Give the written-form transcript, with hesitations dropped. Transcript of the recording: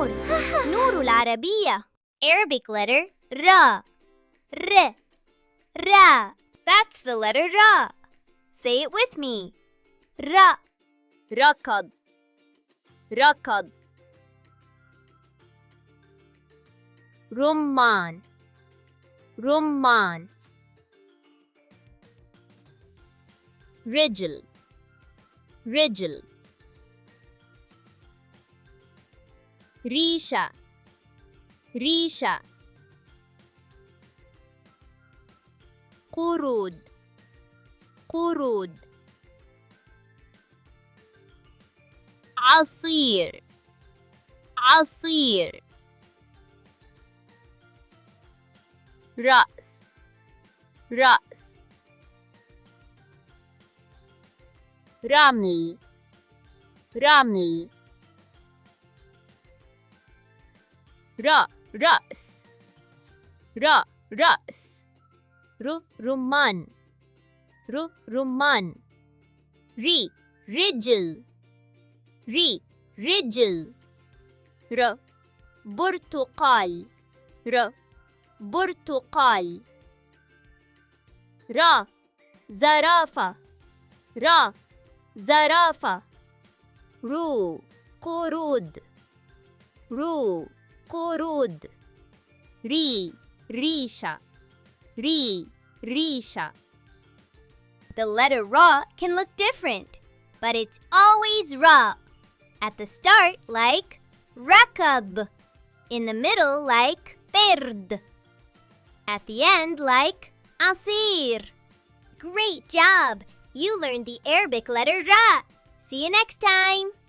نور. نور العربية. Arabic letter Ra. R. Ra. That's the letter Ra. Say it with me. Ra. ركض. ركض. رمان. رمان. رجل. رجل. ريشة. ريشة. قرود. قرود. عصير. عصير. رأس. رأس. رمل. رمل. رأس. رأس. رمان. رمان. رجل. رجل. برتقال. برتقال. زرافة. زرافة. قرود. قرود. ريشة. ريشة. The letter Ra can look different, but it's always Ra. At the start like rakab, in the middle like bird, at the end like asir. Great job! You learned the Arabic letter Ra. See you next time!